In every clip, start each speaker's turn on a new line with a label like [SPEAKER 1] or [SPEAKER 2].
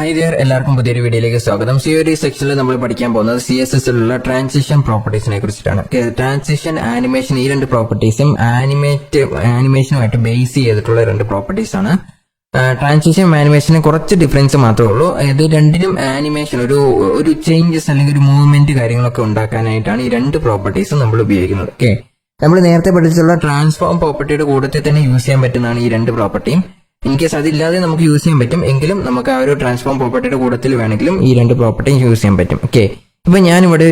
[SPEAKER 1] Hi dear, എല്ലാവർക്കും പുതിയൊരു വീഡിയോയിലേക്ക് സ്വാഗതം. ഈ ഒരു സെക്ഷനിൽ നമ്മൾ പഠിക്കാൻ പോകുന്നത് CSSലുള്ള ട്രാൻസിഷൻ പ്രോപ്പർട്ടീസിനെ കുറിച്ചിട്ടാണ്. ട്രാൻസിഷൻ, ആനിമേഷൻ, ഈ രണ്ട് പ്രോപ്പർട്ടീസും ആനിമേഷനുമായിട്ട് ബേസ് ചെയ്തിട്ടുള്ള രണ്ട് പ്രോപ്പർട്ടീസ് ആണ്. ട്രാൻസിഷൻ ആനിമേഷന് കുറച്ച് ഡിഫറൻസ് മാത്രമേ ഉള്ളൂ. ഇത് രണ്ടിനും ആനിമേഷൻ ഒരു ചേഞ്ചസ് അല്ലെങ്കിൽ ഒരു മൂവ്മെന്റ് കാര്യങ്ങളൊക്കെ ഉണ്ടാക്കാനായിട്ടാണ് ഈ രണ്ട് പ്രോപ്പർട്ടീസും നമ്മൾ ഉപയോഗിക്കുന്നത്. നമ്മൾ നേരത്തെ പഠിച്ചിട്ടുള്ള ട്രാൻസ്ഫോം പ്രോപ്പർട്ടിയുടെ കൂട്ടത്തിൽ തന്നെ യൂസ് ചെയ്യാൻ പറ്റുന്നതാണ് ഈ രണ്ട് പ്രോപ്പർട്ടിയും. ഇൻ കേസ് അതില്ലാതെ നമുക്ക് യൂസ് ചെയ്യാൻ പറ്റും, എങ്കിലും നമുക്ക് ആ ഒരു ട്രാൻസ്ഫോം പ്രോപ്പർട്ടിയുടെ കൂട്ടത്തിൽ വേണമെങ്കിലും ഈ രണ്ട് പ്രോപ്പർട്ടിയും യൂസ് ചെയ്യാൻ പറ്റും. ഇപ്പൊ ഞാനിവിടെ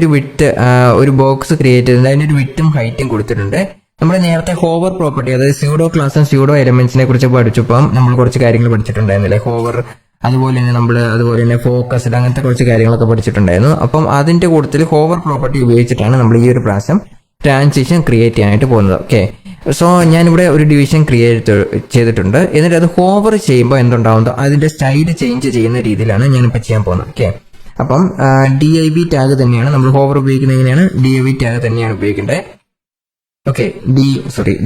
[SPEAKER 1] ഒരു ബോക്സ് ക്രിയേറ്റ് ചെയ്തിട്ടുണ്ട്. അതിന്റെ ഒരു വിട്ടും ഹൈറ്റും കൊടുത്തിട്ടുണ്ട്. നമ്മൾ നേരത്തെ ഹോവർ പ്രോപ്പർട്ടി, അതായത് സ്യൂഡോ ക്ലാസും സ്യൂഡോ എലമെന്റ്സിനെ കുറിച്ച് പഠിച്ചപ്പോൾ നമ്മൾ കുറച്ച് കാര്യങ്ങൾ പഠിച്ചിട്ടുണ്ടായിരുന്നില്ലേ. ഹോവർ, അതുപോലെ തന്നെ ഫോക്കസ്ഡ്, അങ്ങനത്തെ കുറച്ച് കാര്യങ്ങളൊക്കെ പഠിച്ചിട്ടുണ്ടായിരുന്നു. അപ്പം അതിന്റെ കൂട്ടത്തിൽ ഹോവർ പ്രോപ്പർട്ടി ഉപയോഗിച്ചിട്ടാണ് നമ്മൾ ഈ ഒരു പ്രാവശ്യം ട്രാൻസിഷൻ ക്രിയേറ്റ് ചെയ്യാനായിട്ട് പോകുന്നത്. സോ ഞാനിവിടെ ഒരു ഡിവിഷൻ ക്രിയേറ്റ് ചെയ്തിട്ടുണ്ട്. എന്നിട്ട് അത് ഹോവർ ചെയ്യുമ്പോൾ എന്തുണ്ടാവുന്നതോ അതിന്റെ സ്റ്റൈല് ചേഞ്ച് ചെയ്യുന്ന രീതിയിലാണ് ഞാനിപ്പോൾ ചെയ്യാൻ പോകുന്നത്. അപ്പം DIV ടാഗ് തന്നെയാണ് നമ്മൾ ഹോവർ ഉപയോഗിക്കുന്നത്. എങ്ങനെയാണ്? DIV ടാഗ് തന്നെയാണ് ഉപയോഗിക്കേണ്ടത്.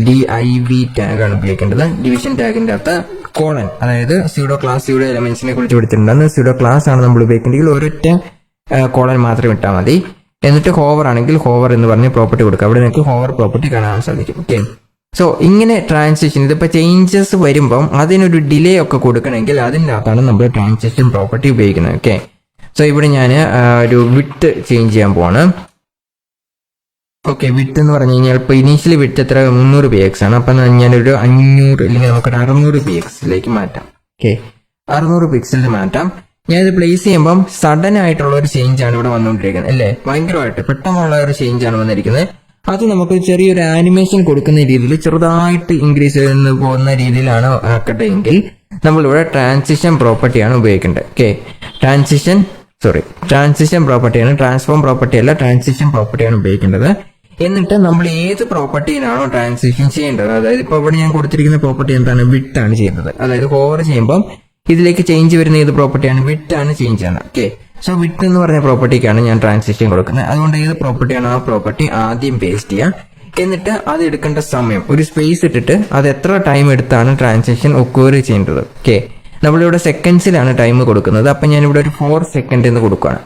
[SPEAKER 1] DIV ടാഗാണ് ഉപയോഗിക്കേണ്ടത്. ഡിവിഷൻ ടാഗിന്റെ അകത്ത് കോളൻ, അതായത് സ്യൂഡോ ക്ലാസ്, സ്യൂഡോ എലമെന്റ്സിനെ കുറിച്ച് പഠിച്ചിട്ടുണ്ട്. സ്യൂഡോ ക്ലാസ് ആണ് നമ്മൾ ഉപയോഗിക്കേണ്ടെങ്കിൽ ഒരൊറ്റ കോളൻ മാത്രം ഇട്ടാൽ മതി. എന്നിട്ട് ഹോവർ ആണെങ്കിൽ ഹോവർ എന്ന് പറഞ്ഞ് പ്രോപ്പർട്ടി കൊടുക്കുക. അവിടെ നിങ്ങൾക്ക് ഹോവർ പ്രോപ്പർട്ടി കാണാൻ സാധിക്കും. സോ ഇങ്ങനെ ട്രാൻസിഷൻ, ഇതിപ്പോൾ ചേഞ്ചസ് വരുമ്പം അതിനൊരു ഡിലേ ഒക്കെ കൊടുക്കണമെങ്കിൽ അതിൻ്റെ അകത്താണ് നമ്മൾ ട്രാൻസിഷൻ പ്രോപ്പർട്ടി ഉപയോഗിക്കുന്നത്. സോ ഇവിടെ ഞാൻ ഒരു വിട്ട് ചേഞ്ച് ചെയ്യാൻ പോവാണ്. വിട്ട് എന്ന് പറഞ്ഞു കഴിഞ്ഞാൽ ഇപ്പോൾ ഇനീഷ്യലി വിട്ട് എത്ര 300 px ആണ്. അപ്പം ഞാനൊരു 500 അല്ലെങ്കിൽ നമുക്കൊരു 600 pxലേക്ക് മാറ്റാം. 600 പിക്സലിൽ മാറ്റാം. ഞാനിത് പ്ലേസ് ചെയ്യുമ്പം സഡൻ ആയിട്ടുള്ള ഒരു ചേഞ്ച് ആണ് ഇവിടെ വന്നുകൊണ്ടിരിക്കുന്നത്, അല്ലേ? ഭയങ്കരമായിട്ട് പെട്ടെന്നുള്ള ഒരു ചേഞ്ച് ആണ് വന്നിരിക്കുന്നത്. അത് നമുക്ക് ചെറിയൊരു ആനിമേഷൻ കൊടുക്കുന്ന രീതിയിൽ ചെറുതായിട്ട് ഇൻക്രീസ് ചെയ്ത് പോകുന്ന രീതിയിലാണ് ആക്കട്ടെ എങ്കിൽ നമ്മളിവിടെ ട്രാൻസിഷൻ പ്രോപ്പർട്ടിയാണ് ഉപയോഗിക്കേണ്ടത്. ട്രാൻസിഷൻ പ്രോപ്പർട്ടിയാണ്, ട്രാൻസ്ഫോം പ്രോപ്പർട്ടി അല്ല, ട്രാൻസിഷൻ പ്രോപ്പർട്ടിയാണ് ഉപയോഗിക്കേണ്ടത്. എന്നിട്ട് നമ്മൾ ഏത് പ്രോപ്പർട്ടിയിലാണോ ട്രാൻസിഷൻ ചെയ്യേണ്ടത്, അതായത് ഇപ്പോൾ ഇവിടെ ഞാൻ കൊടുത്തിരിക്കുന്ന പ്രോപ്പർട്ടി എന്താണ്? വിട്ടാണ് ചെയ്യുന്നത്. അതായത് ഹോവർ ചെയ്യുമ്പം ഇതിലേക്ക് ചേഞ്ച് വരുന്ന ഏത് പ്രോപ്പർട്ടിയാണ്? വിട്ടാണ് ചേഞ്ച് ചെയ്യുന്നത്. സോ വിട്ട് എന്ന് പറഞ്ഞ പ്രോപ്പർട്ടിക്കാണ് ഞാൻ ട്രാൻസിഷൻ കൊടുക്കുന്നത്. അതുകൊണ്ട് ഏത് പ്രോപ്പർട്ടിയാണ് ആ പ്രോപ്പർട്ടി ആദ്യം പേസ്റ്റ് ചെയ്യുക. എന്നിട്ട് അത് എടുക്കേണ്ട സമയം ഒരു സ്പേസ് ഇട്ടിട്ട് അത് എത്ര ടൈം എടുത്താണ് ട്രാൻസിഷൻ ഒക്വയർ ചെയ്യേണ്ടത്. നമ്മളിവിടെ സെക്കൻഡ്സിലാണ് ടൈം കൊടുക്കുന്നത്. അപ്പം ഞാനിവിടെ ഒരു 4 സെക്കൻഡ് എന്ന് കൊടുക്കുകയാണ്.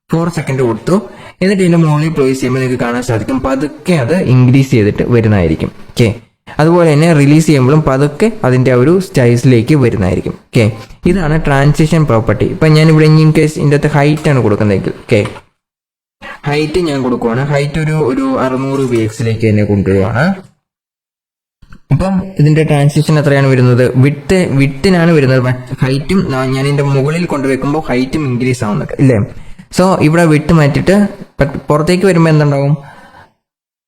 [SPEAKER 1] 4 സെക്കൻഡ് കൊടുത്തു. എന്നിട്ട് ഇതിന്റെ മുകളിൽ പ്ലേസ് ചെയ്യുമ്പോൾ നിങ്ങൾക്ക് കാണാൻ സാധിക്കും പതുക്കെ അത് ഇൻക്രീസ് ചെയ്തിട്ട് വരുന്നതായിരിക്കും. അതുപോലെ തന്നെ റിലീസ് ചെയ്യുമ്പോഴും പതുക്കെ അതിന്റെ ആ ഒരു സ്റ്റൈസിലേക്ക് വരുന്നതായിരിക്കും. ഇതാണ് ട്രാൻസിഷൻ പ്രോപ്പർട്ടി. ഇപ്പൊ ഞാനിവിടെ ഇൻ കേസ് ഇതിന്റെ അകത്ത് ഹൈറ്റ് ആണ് കൊടുക്കുന്നതെങ്കിൽ ഹൈറ്റ് ഞാൻ കൊടുക്കുവാണ്. ഹൈറ്റ് ഒരു 600 pxലേക്ക് തന്നെ കൊണ്ടുവരുവാണ്. ഇപ്പം ഇതിന്റെ ട്രാൻസിഷൻ എത്രയാണ് വരുന്നത്? വിട്ടിനാണ് വരുന്നത്. ഹൈറ്റും ഞാൻ ഇതിന്റെ മുകളിൽ കൊണ്ടുവെക്കുമ്പോൾ ഹൈറ്റും ഇൻക്രീസ് ആവുന്നുണ്ട്, ഇല്ലേ? സോ ഇവിടെ വിട്ട് മാറ്റിയിട്ട് പുറത്തേക്ക് വരുമ്പോൾ എന്തുണ്ടാവും?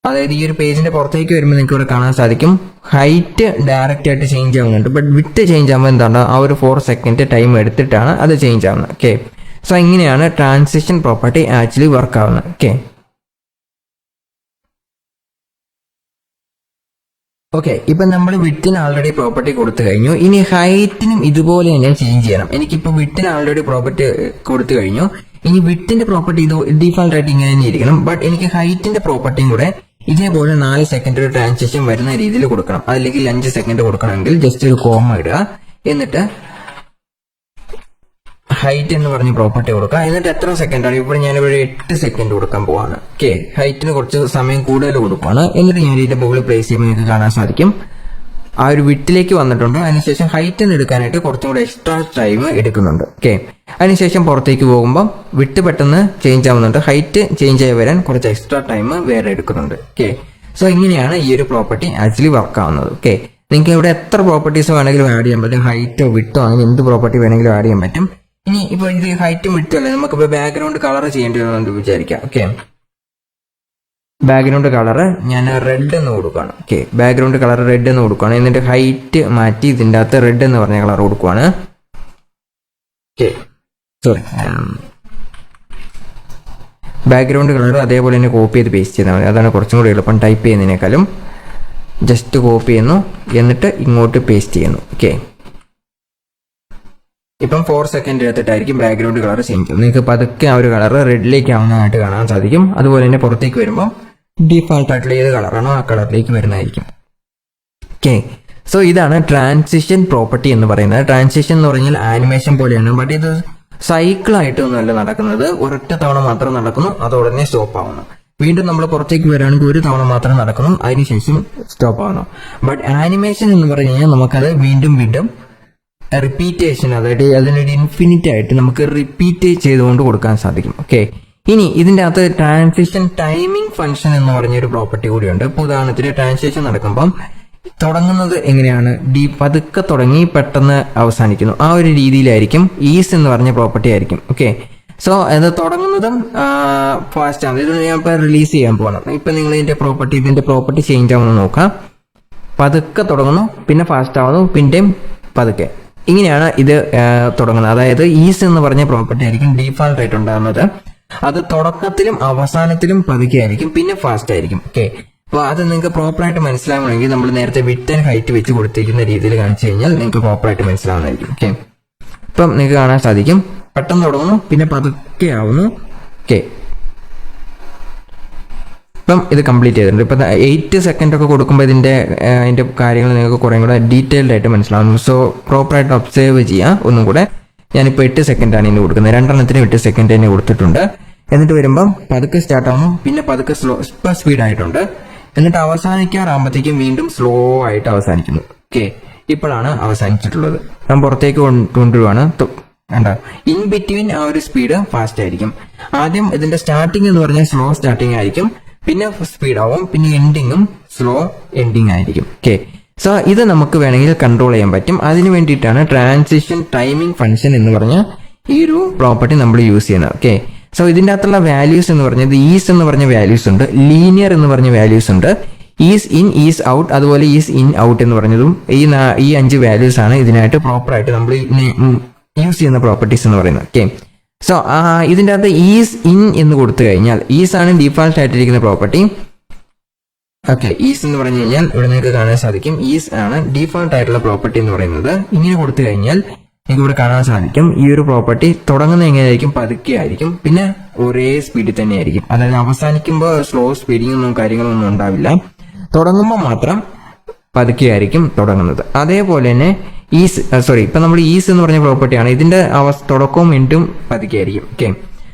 [SPEAKER 1] അതായത് ഈ ഒരു പേജിന്റെ പുറത്തേക്ക് വരുമ്പോൾ നിങ്ങൾക്ക് ഇവിടെ കാണാൻ സാധിക്കും ഹൈറ്റ് ഡയറക്റ്റ് ആയിട്ട് ചേഞ്ച് ആവുന്നുണ്ട്. ബട്ട് വിട്ട് ചേഞ്ച് ആകുമ്പോൾ എന്താണ്? ആ ഒരു 4 സെക്കൻഡ് ടൈം എടുത്തിട്ടാണ് അത് ചേഞ്ച് ആവുന്നത്. സോ ഇങ്ങനെയാണ് ട്രാൻസിഷൻ പ്രോപ്പർട്ടി ആക്ച്വലി വർക്ക് ആവുന്നത്. ഇപ്പൊ നമ്മൾ വിട്ടിന് ആൾറെഡി പ്രോപ്പർട്ടി കൊടുത്തു കഴിഞ്ഞു. ഇനി ഹൈറ്റിനും ഇതുപോലെ തന്നെ ചേഞ്ച് ചെയ്യണം. എനിക്കിപ്പോ വിട്ടിന് ആൾറെഡി പ്രോപ്പർട്ടി കൊടുത്തു കഴിഞ്ഞു. ഇനി വിട്ടിന്റെ പ്രോപ്പർട്ടി ഇത് ഡീഫോൾട്ട് ആയിട്ട് ഇങ്ങനെ തന്നെ ഇരിക്കണം. ബട്ട് എനിക്ക് ഹൈറ്റിന്റെ പ്രോപ്പർട്ടിയും കൂടെ ഇതേപോലെ 4 സെക്കൻഡ് ഒരു ട്രാൻസിഷൻ വരുന്ന രീതിയിൽ കൊടുക്കണം. അല്ലെങ്കിൽ 5 സെക്കൻഡ് കൊടുക്കണമെങ്കിൽ ജസ്റ്റ് ഒരു കോമ ഇടുക. എന്നിട്ട് ഹൈറ്റ് എന്ന് പറഞ്ഞ് പ്രോപ്പർട്ടി കൊടുക്കുക. എന്നിട്ട് എത്ര സെക്കൻഡാണ്? ഇവിടെ ഞാനിവിടെ 8 സെക്കൻഡ് കൊടുക്കാൻ പോവാണ്. ഹൈറ്റിന് കുറച്ച് സമയം കൂടുതൽ കൊടുക്കുകയാണ്. എന്നിട്ട് ഞാൻ ഇതിന്റെ മുകളിൽ പ്ലേസ് ചെയ്യുമ്പോൾ നിങ്ങൾക്ക് കാണാൻ സാധിക്കും ആ ഒരു വിട്ടിലേക്ക് വന്നിട്ടുണ്ട്. അതിനുശേഷം ഹൈറ്റിന് എടുക്കാനായിട്ട് കുറച്ചും കൂടെ എക്സ്ട്രാ ടൈം എടുക്കുന്നുണ്ട്. അതിനുശേഷം പുറത്തേക്ക് പോകുമ്പോൾ വിട്ട് പെട്ടെന്ന് ചേഞ്ച് ആവുന്നുണ്ട്. ഹൈറ്റ് ചേഞ്ച് ആയി വരാൻ കുറച്ച് എക്സ്ട്രാ ടൈം വേറെ എടുക്കുന്നുണ്ട്. സോ ഇങ്ങനെയാണ് ഈ ഒരു പ്രോപ്പർട്ടി ആക്ച്വലി വർക്ക് ആവുന്നത്. നിങ്ങൾക്ക് ഇവിടെ എത്ര പ്രോപ്പർട്ടീസ് വേണമെങ്കിലും ആഡ് ചെയ്യാൻ പറ്റും. ഹൈറ്റോ വിട്ടോ അങ്ങനെ എന്ത് പ്രോപ്പർട്ടി വേണമെങ്കിലും ആഡ് ചെയ്യാൻ പറ്റും. ഇനി ഇപ്പൊ ഇത് ഹൈറ്റും വിട്ടും അല്ലേ, നമുക്കിപ്പോ ബാക്ക്ഗ്രൗണ്ട് കളർ ചെയ്യേണ്ടി വരുന്നുണ്ട് വിചാരിക്കാം. ബാക്ക്ഗ്രൗണ്ട് കളർ ഞാൻ റെഡ് എന്ന് കൊടുക്കുകയാണ്. ബാക്ക്ഗ്രൗണ്ട് കളർ റെഡ് എന്ന് കൊടുക്കുകയാണ്. എന്നിട്ട് ഹൈറ്റ് മാറ്റി ഇതിൻ്റെ അകത്ത് റെഡ് എന്ന് പറഞ്ഞ കളർ കൊടുക്കുകയാണ്. ബാക്ക്ഗ്രൗണ്ട് കളർ അതേപോലെ തന്നെ കോപ്പി ചെയ്ത് പേസ്റ്റ് ചെയ്താൽ മതി. അതാണ് കുറച്ചും കൂടി എളുപ്പം. ടൈപ്പ് ചെയ്യുന്നതിനേക്കാളും ജസ്റ്റ് കോപ്പി ചെയ്യുന്നു, എന്നിട്ട് ഇങ്ങോട്ട് പേസ്റ്റ് ചെയ്യുന്നു. ഇപ്പം 4 സെക്കൻഡ് എടുത്തിട്ടായിരിക്കും ബാക്ക്ഗ്രൗണ്ട് കളർ ചേഞ്ച് ചെയ്യുന്നത്. നിങ്ങൾക്ക് പതുക്കെ ആ ഒരു കളർ റെഡിലേക്ക് ആവുന്നതായിട്ട് കാണാൻ സാധിക്കും. അതുപോലെ തന്നെ പുറത്തേക്ക് വരുമ്പോൾ ഡീഫോൾട്ട് ആയിട്ടുള്ള ഏത് കളറാണോ ആ കളറിലേക്ക് വരുന്നതായിരിക്കും. സോ ഇതാണ് ട്രാൻസിഷൻ പ്രോപ്പർട്ടി എന്ന് പറയുന്നത്. ട്രാൻസിഷൻ എന്ന് പറഞ്ഞാൽ ആനിമേഷൻ പോലെയാണ്. ബട്ട് ഇത് സൈക്കിളായിട്ടൊന്നുമല്ല നടക്കുന്നത്, ഒരൊറ്റ തവണ മാത്രം നടക്കുന്നു, അത് ഉടനെ സ്റ്റോപ്പ് ആവുന്നു. വീണ്ടും നമ്മൾ പുറത്തേക്ക് വരികയാണെങ്കിൽ ഒരു തവണ മാത്രം നടക്കുന്നു, അതിനുശേഷം സ്റ്റോപ്പ് ആവുന്നു. ബട്ട് ആനിമേഷൻ എന്ന് പറഞ്ഞു കഴിഞ്ഞാൽ നമുക്കത് വീണ്ടും വീണ്ടും റിപ്പീറ്റേഷൻ, അതായത് അതിനൊരു ഇൻഫിനിറ്റ് ആയിട്ട് നമുക്ക് റിപ്പീറ്റ് ചെയ്തുകൊണ്ട് കൊടുക്കാൻ സാധിക്കും. ഓക്കെ, ഇനി ഇതിന്റെ അകത്ത് ട്രാൻസിഷൻ ടൈമിംഗ് ഫംഗ്ഷൻ എന്ന് പറഞ്ഞൊരു പ്രോപ്പർട്ടി കൂടിയുണ്ട്. ഇപ്പോൾ ഉദാഹരണത്തിന് ട്രാൻസിഷൻ നടക്കുമ്പം തുടങ്ങുന്നത് എങ്ങനെയാണ്, പതുക്കെ തുടങ്ങി പെട്ടെന്ന് അവസാനിക്കുന്നു, ആ ഒരു രീതിയിലായിരിക്കും ഈസ് എന്ന് പറഞ്ഞ പ്രോപ്പർട്ടി ആയിരിക്കും. ഓക്കെ, സോ അത് തുടങ്ങുന്നതും ഫാസ്റ്റ് ആണ്. ഇത് ഞാൻ ഇപ്പൊ റിലീസ് ചെയ്യാൻ പോകണം. ഇപ്പൊ നിങ്ങൾ ഇതിന്റെ പ്രോപ്പർട്ടി ചേഞ്ച് ആവുന്ന നോക്കാം. പതുക്കെ തുടങ്ങുന്നു, പിന്നെ ഫാസ്റ്റ് ആവുന്നു, പിന്നെയും പതുക്കെ, ഇങ്ങനെയാണ് ഇത് തുടങ്ങുന്നത്. അതായത് ഈസ് എന്ന് പറഞ്ഞ പ്രോപ്പർട്ടി ആയിരിക്കും ഡീഫാൾട്ട് ആയിട്ട് ഉണ്ടാകുന്നത്. അത് തുടക്കത്തിലും അവസാനത്തിലും പതുക്കെ ആയിരിക്കും, പിന്നെ ഫാസ്റ്റ് ആയിരിക്കും. ഓക്കെ, അപ്പോൾ അത് നിങ്ങൾക്ക് പ്രോപ്പറായിട്ട് മനസ്സിലാവണമെങ്കിൽ നമ്മൾ നേരത്തെ വിഡ്ത് ആൻഡ് ഹൈറ്റ് വെച്ച് കൊടുത്തിരിക്കുന്ന രീതിയിൽ കാണിച്ചു കഴിഞ്ഞാൽ നിങ്ങൾക്ക് പ്രോപ്പറായിട്ട് മനസ്സിലാവുന്നതായിരിക്കും. ഓക്കെ, ഇപ്പം നിങ്ങൾക്ക് കാണാൻ സാധിക്കും, പെട്ടെന്ന് തുടങ്ങുന്നു, പിന്നെ പതുക്കെ ആവുന്നു. ഓക്കെ, ഇപ്പം ഇത് കംപ്ലീറ്റ് ചെയ്തിട്ടുണ്ട്. ഇപ്പം 8 സെക്കൻഡ് ഒക്കെ കൊടുക്കുമ്പോൾ അതിൻ്റെ കാര്യങ്ങൾ നിങ്ങൾക്ക് കുറേ കൂടെ ഡീറ്റെയിൽഡ് ആയിട്ട് മനസ്സിലാവും. സോ പ്രോപ്പറായിട്ട് ഒബ്സേർവ് ചെയ്യുക. ഒന്നും കൂടെ ഞാനിപ്പോൾ 8 സെക്കൻഡാണ് ഇനി കൊടുക്കുന്നത്, 2 എണ്ണത്തിന് 8 സെക്കൻഡ് തന്നെ കൊടുത്തിട്ടുണ്ട്. എന്നിട്ട് വരുമ്പം പതുക്കെ സ്റ്റാർട്ട് ആവുന്നു, പിന്നെ പതുക്കെ ഇപ്പം സ്പീഡായിട്ടുണ്ട്, എന്നിട്ട് അവസാനിക്കാറാകുമ്പോഴത്തേക്കും വീണ്ടും സ്ലോ ആയിട്ട് അവസാനിക്കുന്നു. ഓക്കെ, ഇപ്പോഴാണ് അവസാനിച്ചിട്ടുള്ളത്. ഞാൻ പുറത്തേക്ക് കൊണ്ടുവരുവാണ്. വേണ്ട, ഇൻ ബിറ്റ്വീൻ ആ ഒരു സ്പീഡ് ഫാസ്റ്റ് ആയിരിക്കും. ആദ്യം ഇതിന്റെ സ്റ്റാർട്ടിംഗ് എന്ന് പറഞ്ഞാൽ സ്ലോ സ്റ്റാർട്ടിംഗ് ആയിരിക്കും, പിന്നെ സ്പീഡ് ആവും, പിന്നെ എൻഡിങ്ങും സ്ലോ എൻഡിങ് ആയിരിക്കും. ഓക്കെ, സോ ഇത് നമുക്ക് വേണമെങ്കിൽ കൺട്രോൾ ചെയ്യാൻ പറ്റും. അതിന് വേണ്ടിയിട്ടാണ് ട്രാൻസിഷൻ ടൈമിംഗ് ഫംഗ്ഷൻ എന്ന് പറഞ്ഞ ഈ ഒരു പ്രോപ്പർട്ടി നമ്മൾ യൂസ് ചെയ്യുന്നത്. ഓക്കെ, സോ ഇതിൻ്റെ അകത്തുള്ള വാല്യൂസ് എന്ന് പറഞ്ഞത് ഈസ് എന്ന് പറഞ്ഞ വാല്യൂസ് ഉണ്ട്, ലീനിയർ എന്ന് പറഞ്ഞ വാല്യൂസ് ഉണ്ട്, ഈസ് ഇൻ, ഈസ് ഔട്ട്, അതുപോലെ ഈസ് ഇൻ ഔട്ട് എന്ന് പറഞ്ഞതും ഈ 5 വാല്യൂസ് ആണ് ഇതിനായിട്ട് പ്രോപ്പറായിട്ട് നമ്മൾ യൂസ് ചെയ്യുന്ന പ്രോപ്പർട്ടീസ് എന്ന് പറയുന്നത്. ഓക്കെ, സോ ഇതിൻ്റെ അകത്ത് ഈസ് ഇൻ എന്ന് കൊടുത്തു കഴിഞ്ഞാൽ, ഈസ് ആണ് ഡീഫാൾട്ട് ആയിട്ടിരിക്കുന്ന പ്രോപ്പർട്ടി. ഓക്കെ, ഈസ് എന്ന് പറഞ്ഞു കഴിഞ്ഞാൽ ഇവിടെ നിങ്ങൾക്ക് കാണാൻ സാധിക്കും, ഈസ് ആണ് ഡീഫാൾട്ട് ആയിട്ടുള്ള പ്രോപ്പർട്ടി എന്ന് പറയുന്നത്. ഇങ്ങനെ കൊടുത്തു കഴിഞ്ഞാൽ നിങ്ങൾക്ക് ഇവിടെ കാണാൻ സാധിക്കും ഈ ഒരു പ്രോപ്പർട്ടി തുടങ്ങുന്നത് എങ്ങനെയായിരിക്കും, പതുക്കെ ആയിരിക്കും, പിന്നെ ഒരേ സ്പീഡിൽ തന്നെ ആയിരിക്കും. അതായത് അവസാനിക്കുമ്പോൾ സ്ലോ സ്പീഡിങ്ങൊന്നും കാര്യങ്ങളൊന്നും ഉണ്ടാവില്ല, തുടങ്ങുമ്പോൾ മാത്രം പതുക്കെ ആയിരിക്കും തുടങ്ങുന്നത്. അതേപോലെ തന്നെ ഇപ്പൊ നമ്മൾ ഈസ് എന്ന് പറഞ്ഞ പ്രോപ്പർട്ടിയാണ്, ഇതിന്റെ തുടക്കവും എൻഡും പതുക്കെ ആയിരിക്കും. Okay,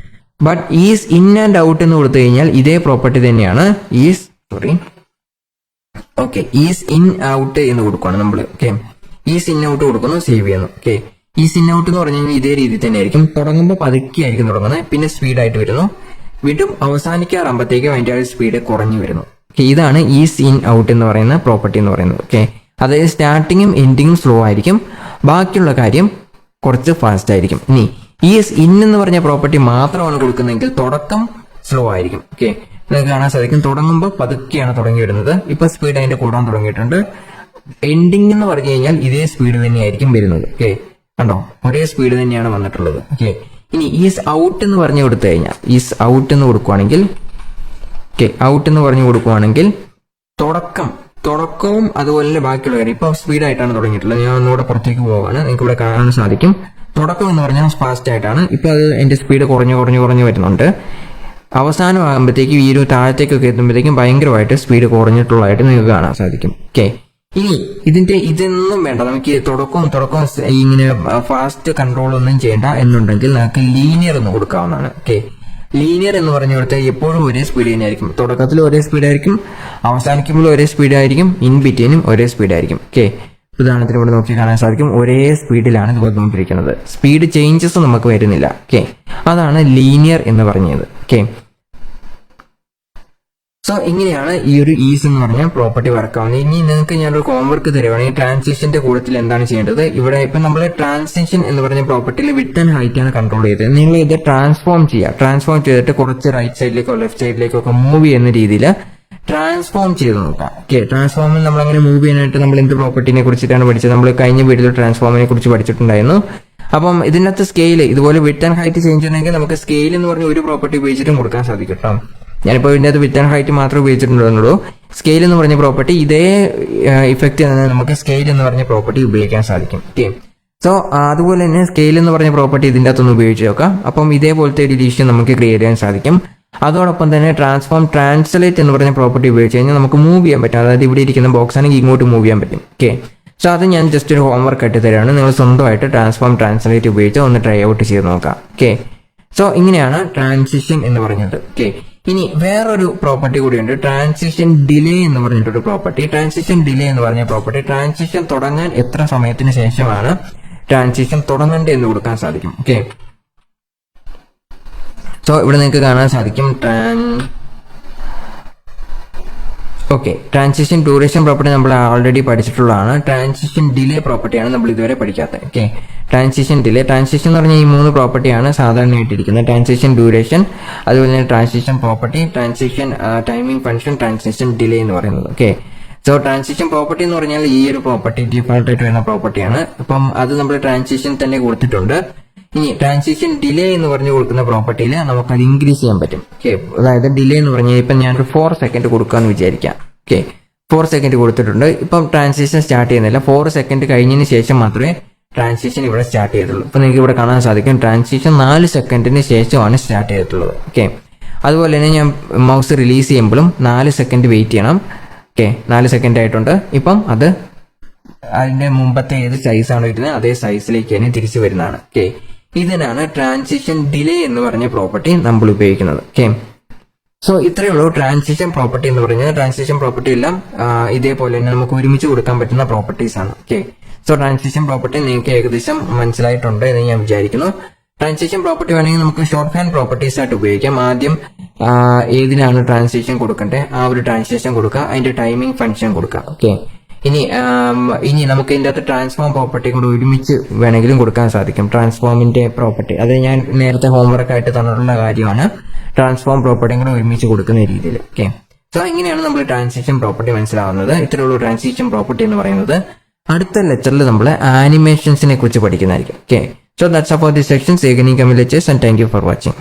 [SPEAKER 1] but is in and out എന്ന് കൊടുത്തു കഴിഞ്ഞാൽ ഇതേ പ്രോപ്പർട്ടി തന്നെയാണ് ഈസ് ഇൻ ഔട്ട് എന്ന് കൊടുക്കുകയാണ് നമ്മൾ. ഓക്കെ, ഈസ് ഇൻ ഔട്ട് കൊടുക്കുന്നു, സേവ് ചെയ്യുന്നു. ഓക്കെ, ഈസ് ഇൻ ഔട്ട് എന്ന് പറഞ്ഞു കഴിഞ്ഞാൽ ഇതേ രീതിയിൽ തന്നെ ആയിരിക്കും, തുടങ്ങുമ്പോൾ പതുക്കെ ആയിരിക്കും തുടങ്ങുന്നത്, പിന്നെ സ്പീഡായിട്ട് വരുന്നു, വീണ്ടും അവസാനിക്കാറാകുമ്പോഴത്തേക്കും അതിന്റെ ആ സ്പീഡ് കുറഞ്ഞു വരുന്നു. ഓക്കെ, ഇതാണ് ഈസ് ഇൻ ഔട്ട് എന്ന് പറയുന്ന പ്രോപ്പർട്ടി എന്ന് പറയുന്നത്. ഓക്കെ, അതായത് സ്റ്റാർട്ടിങ്ങും എൻഡിങ്ങും സ്ലോ ആയിരിക്കും, ബാക്കിയുള്ള കാര്യം കുറച്ച് ഫാസ്റ്റ് ആയിരിക്കും. ഇനി ഈസ് ഇൻ എന്ന് പറഞ്ഞ പ്രോപ്പർട്ടി മാത്രമാണ് കൊടുക്കുന്നതെങ്കിൽ തുടക്കം സ്ലോ ആയിരിക്കും. ഓക്കെ, നിങ്ങൾക്ക് കാണാൻ സാധിക്കും, തുടങ്ങുമ്പോൾ പതുക്കെയാണ് തുടങ്ങി വരുന്നത്, ഇപ്പൊ സ്പീഡ് അതിന്റെ കൂടാൻ തുടങ്ങിയിട്ടുണ്ട്. എൻഡിങ് എന്ന് പറഞ്ഞു കഴിഞ്ഞാൽ ഇതേ സ്പീഡ് തന്നെയായിരിക്കും വരുന്നത്. ഓക്കെ, കണ്ടോ, ഒരേ സ്പീഡ് തന്നെയാണ് വന്നിട്ടുള്ളത്. ഓക്കെ, ഇനി ഈസ് ഔട്ട് എന്ന് പറഞ്ഞു കൊടുത്തു കഴിഞ്ഞാൽ, ഈസ് ഔട്ട് എന്ന് കൊടുക്കുവാണെങ്കിൽ, ഔട്ട് എന്ന് പറഞ്ഞു കൊടുക്കുവാണെങ്കിൽ തുടക്കവും അതുപോലെ തന്നെ ബാക്കിയുള്ള കാര്യം ഇപ്പൊ സ്പീഡായിട്ടാണ് തുടങ്ങിയിട്ടുള്ളത്. ഞാൻ ഒന്നുകൂടെ പുറത്തേക്ക് പോവാണ്, നിങ്ങൾക്ക് ഇവിടെ കാണാൻ സാധിക്കും, തുടക്കം എന്ന് പറഞ്ഞാൽ ഫാസ്റ്റ് ആയിട്ടാണ്, ഇപ്പൊ അത് എന്റെ സ്പീഡ് കുറഞ്ഞു വരുന്നുണ്ട്. അവസാനം ആകുമ്പോഴത്തേക്കും ഈ ഒരു താഴത്തേക്കൊക്കെ എത്തുമ്പോഴത്തേക്കും ഭയങ്കരമായിട്ട് സ്പീഡ് കുറഞ്ഞിട്ടുള്ളതായിട്ട് നിങ്ങൾക്ക് കാണാൻ സാധിക്കും. ഓക്കെ, ഇനി ഇതൊന്നും വേണ്ട, നമുക്ക് തുടക്കം ഇങ്ങനെ ഫാസ്റ്റ് കൺട്രോൾ ഒന്നും ചെയ്യേണ്ട എന്നുണ്ടെങ്കിൽ നമുക്ക് ലീനിയർ എന്ന് കൊടുക്കാവുന്നതാണ്. ഓക്കെ, ലീനിയർ എന്ന് പറഞ്ഞു കൊടുത്താൽ എപ്പോഴും ഒരേ സ്പീഡ് തന്നെയായിരിക്കും, തുടക്കത്തിൽ ഒരേ സ്പീഡായിരിക്കും, അവസാനിക്കുമ്പോൾ ഒരേ സ്പീഡായിരിക്കും, ഇൻ ബിറ്റ്വീനും ഒരേ സ്പീഡായിരിക്കും. ഓക്കെ, ഉദാഹരണത്തിന് ഇവിടെ നോക്കി കാണാൻ സാധിക്കും, ഒരേ സ്പീഡിലാണ് ഇത് വന്നുകൊണ്ടിരിക്കുന്നത്, സ്പീഡ് ചേഞ്ചസ് നമുക്ക് വരുന്നില്ല. ഓക്കെ, അതാണ് ലീനിയർ എന്ന് പറഞ്ഞത്. ഓക്കെ, സോ ഇങ്ങനെയാണ് ഈ ഒരു ഈസ് എന്ന് പറഞ്ഞ പ്രോപ്പർട്ടി വർക്ക് ആവുന്നത്. ഇനി നിങ്ങൾക്ക് ഞാനൊരു ഹോംവർക്ക് തരുവാണ്, ഈ ട്രാൻസിഷന്റെ കൂട്ടത്തിൽ എന്താണ് ചെയ്യേണ്ടത്. ഇവിടെ ഇപ്പൊ നമ്മൾ ട്രാൻസിഷൻ എന്ന് പറഞ്ഞ പ്രോപ്പർട്ടിയിൽ വിഡ്ത് ആൻഡ് ഹൈറ്റ് ആണ് കൺട്രോൾ ചെയ്തത്. നിങ്ങൾ ഇത് ട്രാൻസ്ഫോം ചെയ്തിട്ട് കുറച്ച് റൈറ്റ് സൈഡിലേക്കോ ലെഫ്റ്റ് സൈഡിലേക്കോ ഒക്കെ മൂവ് ചെയ്യുന്ന രീതിയിൽ ട്രാൻസ്ഫോം ചെയ്ത് നോക്കാം. ഓക്കെ, ട്രാൻസ്ഫോമിൽ നമ്മൾ അങ്ങനെ മൂവ് ചെയ്യാനായിട്ട് നമ്മൾ എന്ത് പ്രോപ്പർട്ടിനെ കുറിച്ചിട്ടാണ് പഠിച്ചത്, നമ്മൾ കഴിഞ്ഞ വീഡിയോയിൽ ട്രാൻസ്ഫോമിനെ കുറിച്ച് പഠിച്ചിട്ടുണ്ടായിരുന്നു. അപ്പം ഇതിനകത്ത് സ്കെയിൽ ഇതുപോലെ വിഡ്ത് ആൻഡ് ഹൈറ്റ് ചേഞ്ച് ചെയ്യണമെങ്കിൽ നമുക്ക് സ്കെയിൽ എന്ന് പറഞ്ഞ ഒരു പ്രോപ്പർട്ടി ഉപയോഗിച്ചിട്ടും കൊടുക്കാൻ സാധിക്കും കേട്ടോ. ഞാനിപ്പോൾ ഇതിൻ്റെ അത് വിഡ്ത് ആൻഡ് ഹൈറ്റ് മാത്രമേ ഉപയോഗിച്ചിട്ടുണ്ടായിരുന്നുള്ളൂ. സ്കെയിൽ എന്ന് പറഞ്ഞ പ്രോപ്പർട്ടി ഇതേ ഇഫക്റ്റ് തന്നെ നമുക്ക് സ്കെയിൽ എന്ന് പറഞ്ഞ പ്രോപ്പർട്ടി ഉപയോഗിക്കാൻ സാധിക്കും. ഓക്കെ, സോ അതുപോലെ തന്നെ സ്കെയിൽ എന്ന് പറഞ്ഞ പ്രോപ്പർട്ടി ഇതിൻ്റെ അകത്തൊന്ന് ഉപയോഗിച്ച് നോക്കാം. അപ്പം ഇതേപോലത്തെ ഡിലീഷൻ നമുക്ക് ക്രിയേറ്റ് ചെയ്യാൻ സാധിക്കും. അതോടൊപ്പം തന്നെ ട്രാൻസ്ലേറ്റ് എന്ന് പറഞ്ഞ പ്രോപ്പർട്ടി ഉപയോഗിച്ച് കഴിഞ്ഞാൽ നമുക്ക് മൂവ് ചെയ്യാൻ പറ്റും. അതായത് ഇവിടെ ഇരിക്കുന്ന ബോക്സ് ആണെങ്കിൽ ഇങ്ങോട്ട് മൂവ് ചെയ്യാൻ പറ്റും. ഓക്കെ, സോ അത് ഞാൻ ജസ്റ്റ് ഒരു ഹോംവർക്ക് ആയിട്ട് തരാണ്. നിങ്ങൾ സ്വന്തമായിട്ട് ട്രാൻസ്ഫോം ട്രാൻസ്ലേറ്റ് ഉപയോഗിച്ച് ഒന്ന് ട്രൈ ഔട്ട് ചെയ്ത് നോക്കാം. ഓക്കെ, സോ ഇങ്ങനെയാണ് ട്രാൻസിഷൻ എന്ന് പറഞ്ഞത്. ഓക്കെ, ഇനി വേറൊരു പ്രോപ്പർട്ടി കൂടിയുണ്ട്, ട്രാൻസിഷൻ ഡിലേ എന്ന് പറഞ്ഞിട്ടൊരു പ്രോപ്പർട്ടി. ട്രാൻസിഷൻ ഡിലേ എന്ന് പറഞ്ഞ പ്രോപ്പർട്ടി ട്രാൻസിഷൻ തുടങ്ങാൻ എത്ര സമയത്തിന് ശേഷമാണ് ട്രാൻസിഷൻ തുടങ്ങേണ്ടത് എന്ന് കൊടുക്കാൻ സാധിക്കും. ഓക്കെ, സോ ഇവിടെ നിങ്ങൾക്ക് കാണാൻ സാധിക്കും ട്രാൻസിഷൻ ഡ്യൂറേഷൻ പ്രോപ്പർട്ടി നമ്മൾ ഓൾറെഡി പഠിച്ചിട്ടുള്ളതാണ്. ട്രാൻസിഷൻ ഡിലേ പ്രോപ്പർട്ടിയാണ് നമ്മൾ ഇതുവരെ പഠിക്കാത്തത്. ഓക്കെ, ട്രാൻസിഷൻ ഡിലേ, ട്രാൻസിഷൻ എന്ന് പറഞ്ഞാൽ ഈ 3 പ്രോപ്പർട്ടിയാണ് സാധാരണയായിട്ടിരിക്കുന്നത്. ട്രാൻസിഷൻ ഡ്യൂറേഷൻ, അതുപോലെ തന്നെ transition property, transition timing function, transition delay എന്ന് പറയുന്നത്. ഓക്കെ, സോ ട്രാൻസിഷൻ പ്രോപ്പർട്ടി എന്ന് പറഞ്ഞാൽ ഈ ഒരു പ്രോപ്പർട്ടി ഡിഫോൾട്ട് ആയിട്ട് വരുന്ന പ്രോപ്പർട്ടിയാണ്. അപ്പം അത് നമ്മൾ ട്രാൻസിഷൻ തന്നെ കൊടുത്തിട്ടുണ്ട്. ഇനി ട്രാൻസിഷൻ ഡിലേ എന്ന് പറഞ്ഞ് കൊടുക്കുന്ന പ്രോപ്പർട്ടിയിൽ നമുക്ക് അത് ഇൻക്രീസ് ചെയ്യാൻ പറ്റും. ഓക്കെ, അതായത് ഡിലേ എന്ന് പറഞ്ഞാൽ ഇപ്പം ഞാനൊരു 4 സെക്കൻഡ് കൊടുക്കാമെന്ന് വിചാരിക്കാം. ഓക്കെ, 4 സെക്കൻഡ് കൊടുത്തിട്ടുണ്ട്. ഇപ്പം ട്രാൻസിഷൻ സ്റ്റാർട്ട് ചെയ്യുന്നില്ല. 4 സെക്കൻഡ് കഴിഞ്ഞതിന് ശേഷം മാത്രമേ ട്രാൻസിഷൻ ഇവിടെ സ്റ്റാർട്ട് ചെയ്തിട്ടുള്ളൂ. ഇപ്പം നിങ്ങൾക്ക് ഇവിടെ കാണാൻ സാധിക്കും ട്രാൻസിഷൻ 4 സെക്കൻഡിന് ശേഷമാണ് സ്റ്റാർട്ട് ചെയ്തിട്ടുള്ളത്. ഓക്കെ, അതുപോലെ തന്നെ ഞാൻ മൗസ് റിലീസ് ചെയ്യുമ്പോഴും 4 സെക്കൻഡ് വെയിറ്റ് ചെയ്യണം. ഓക്കെ, 4 സെക്കൻഡ് ആയിട്ടുണ്ട്. ഇപ്പം അത് അതിന്റെ മുമ്പത്തെ ഏത് സൈസാണോ ഇരുന്നത് അതേ സൈസിലേക്ക് തന്നെ തിരിച്ചു വരുന്നതാണ്. ഓക്കെ, ഇതിനാണ് ട്രാൻസിഷൻ ഡിലേ എന്ന് പറഞ്ഞ പ്രോപ്പർട്ടി നമ്മൾ ഉപയോഗിക്കുന്നത്. ഓക്കെ, സോ ഇത്രയേ ഉള്ളൂ ട്രാൻസിഷൻ പ്രോപ്പർട്ടി എന്ന് പറഞ്ഞാൽ. ട്രാൻസിഷൻ പ്രോപ്പർട്ടി എല്ലാം ഇതേപോലെ തന്നെ നമുക്ക് ഒരുമിച്ച് കൊടുക്കാൻ പറ്റുന്ന പ്രോപ്പർട്ടീസ് ആണ്. ഓക്കെ, സോ ട്രാൻസിഷൻ പ്രോപ്പർട്ടി നിങ്ങൾക്ക് ഏകദേശം മനസ്സിലായിട്ടുണ്ട് എന്ന് ഞാൻ വിചാരിക്കുന്നു. ട്രാൻസിഷൻ പ്രോപ്പർട്ടി വേണമെങ്കിൽ നമുക്ക് ഷോർട്ട് ഹാൻഡ് പ്രോപ്പർട്ടീസ് ആയിട്ട് ഉപയോഗിക്കാം. ആദ്യം ഏതിനാണ് ട്രാൻസിഷൻ കൊടുക്കേണ്ടത് ആ ഒരു ട്രാൻസിഷൻ കൊടുക്കുക, അതിന്റെ ടൈമിംഗ് ഫംഗ്ഷൻ കൊടുക്കുക. ഓക്കെ, ഇനി നമുക്ക് ഇതിന്റെ അകത്ത് ട്രാൻസ്ഫോം പ്രോപ്പർട്ടി കൂടെ ഒരുമിച്ച് വേണമെങ്കിലും കൊടുക്കാൻ സാധിക്കും. ട്രാൻസ്ഫോമിന്റെ പ്രോപ്പർട്ടി അത് ഞാൻ നേരത്തെ ഹോംവർക്ക് ആയിട്ട് തന്നിട്ടുള്ള കാര്യമാണ്. ട്രാൻസ്ഫോം പ്രോപ്പർട്ടിയും കൂടെ ഒരുമിച്ച് കൊടുക്കുന്ന രീതിയിൽ. ഓക്കെ, സോ ഇങ്ങനെയാണ് നമ്മൾ ട്രാൻസിഷൻ പ്രോപ്പർട്ടി മനസ്സിലാവുന്നത്. ഇത്രയുള്ള ട്രാൻസിഷൻ പ്രോപ്പർട്ടി എന്ന് പറയുന്നത്. അടുത്ത ലെക്ചറിൽ നമ്മൾ ആനിമേഷൻസിനെ കുറിച്ച് പഠിക്കുന്നതായിരിക്കും. Okay, so that's for this section. സേ ഗനി കമിലേച്ചേഴ്സ് and thank you for watching.